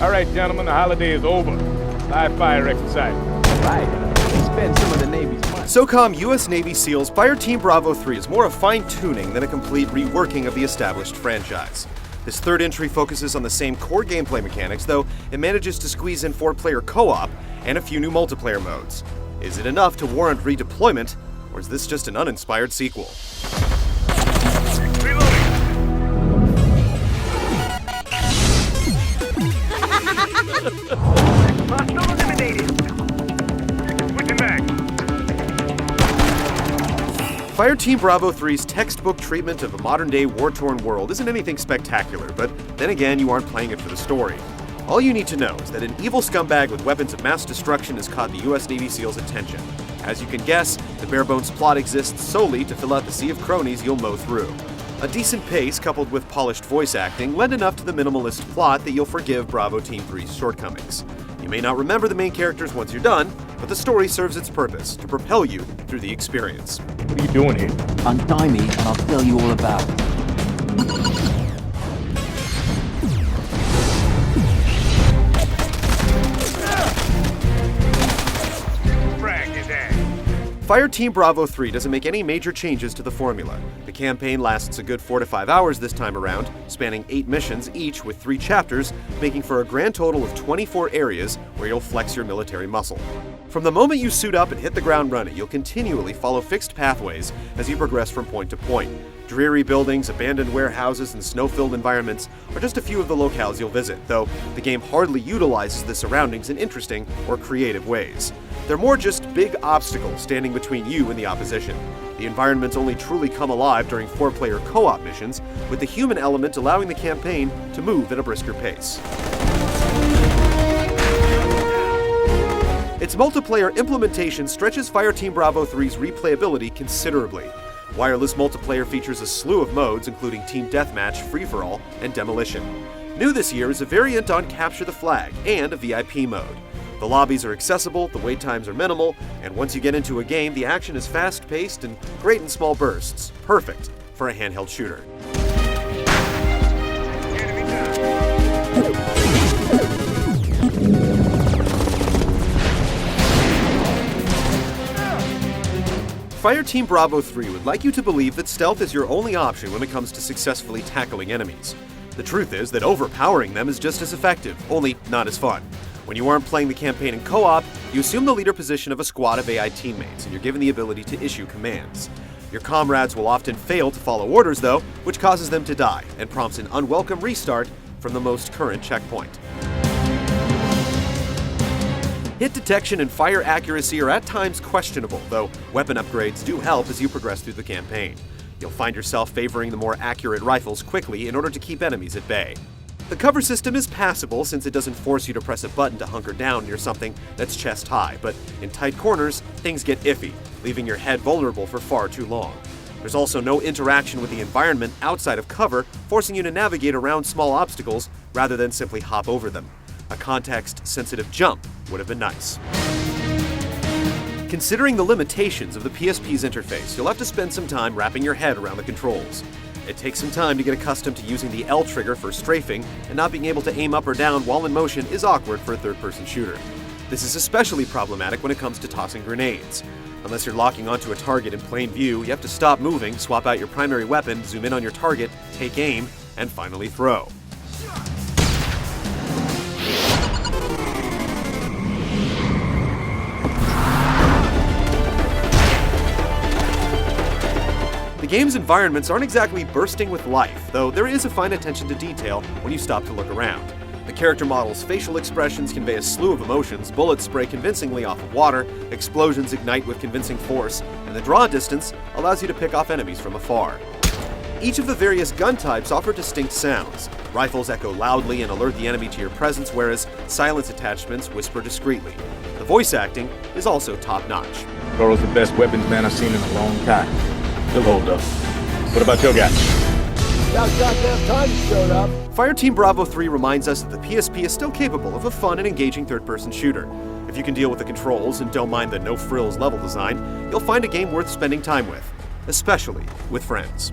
All right, gentlemen, the holiday is over. Live fire exercise. Right. Spend some of the Navy's money. SOCOM U.S. Navy SEALs Fireteam Bravo 3 is more a fine-tuning than a complete reworking of the established franchise. This third entry focuses on the same core gameplay mechanics, though it manages to squeeze in 4-player co-op and a few new multiplayer modes. Is it enough to warrant redeployment, or is this just an uninspired sequel? Hostile eliminated. Switching back. Fireteam Bravo 3's textbook treatment of a modern-day war-torn world isn't anything spectacular, but then again, you aren't playing it for the story. All you need to know is that an evil scumbag with weapons of mass destruction has caught the U.S. Navy SEALs' attention. As you can guess, the bare-bones plot exists solely to fill out the sea of cronies you'll mow through. A decent pace coupled with polished voice acting lend enough to the minimalist plot that you'll forgive Bravo Team 3's shortcomings. You may not remember the main characters once you're done, but the story serves its purpose, to propel you through the experience. What are you doing here? Untie me and I'll tell you all about it. Fireteam Bravo 3 doesn't make any major changes to the formula. The campaign lasts a good 4 to 5 hours this time around, spanning 8 missions each with 3 chapters, making for a grand total of 24 areas where you'll flex your military muscle. From the moment you suit up and hit the ground running, you'll continually follow fixed pathways as you progress from point to point. Dreary buildings, abandoned warehouses, and snow-filled environments are just a few of the locales you'll visit, though the game hardly utilizes the surroundings in interesting or creative ways. They're more just big obstacles standing between you and the opposition. The environments only truly come alive during 4-player co-op missions, with the human element allowing the campaign to move at a brisker pace. Its multiplayer implementation stretches Fireteam Bravo 3's replayability considerably. Wireless multiplayer features a slew of modes, including Team Deathmatch, Free-for-All, and Demolition. New this year is a variant on Capture the Flag and a VIP mode. The lobbies are accessible, the wait times are minimal, and once you get into a game, the action is fast-paced and great in small bursts. Perfect for a handheld shooter. Fireteam Bravo 3 would like you to believe that stealth is your only option when it comes to successfully tackling enemies. The truth is that overpowering them is just as effective, only not as fun. When you aren't playing the campaign in co-op, you assume the leader position of a squad of AI teammates, and you're given the ability to issue commands. Your comrades will often fail to follow orders, though, which causes them to die, and prompts an unwelcome restart from the most current checkpoint. Hit detection and fire accuracy are at times questionable, though weapon upgrades do help as you progress through the campaign. You'll find yourself favoring the more accurate rifles quickly in order to keep enemies at bay. The cover system is passable since it doesn't force you to press a button to hunker down near something that's chest high, but in tight corners, things get iffy, leaving your head vulnerable for far too long. There's also no interaction with the environment outside of cover, forcing you to navigate around small obstacles rather than simply hop over them. A context-sensitive jump would have been nice. Considering the limitations of the PSP's interface, you'll have to spend some time wrapping your head around the controls. It takes some time to get accustomed to using the L trigger for strafing, and not being able to aim up or down while in motion is awkward for a third-person shooter. This is especially problematic when it comes to tossing grenades. Unless you're locking onto a target in plain view, you have to stop moving, swap out your primary weapon, zoom in on your target, take aim, and finally throw. The game's environments aren't exactly bursting with life, though there is a fine attention to detail when you stop to look around. The character model's facial expressions convey a slew of emotions, bullets spray convincingly off of water, explosions ignite with convincing force, and the draw distance allows you to pick off enemies from afar. Each of the various gun types offer distinct sounds. Rifles echo loudly and alert the enemy to your presence, whereas silence attachments whisper discreetly. The voice acting is also top-notch. Toro's the best weapons man I've seen in a long time. He'll hold up. What about your guy? About goddamn time you showed up. Fireteam Bravo 3 reminds us that the PSP is still capable of a fun and engaging third-person shooter. If you can deal with the controls and don't mind the no-frills level design, you'll find a game worth spending time with, especially with friends.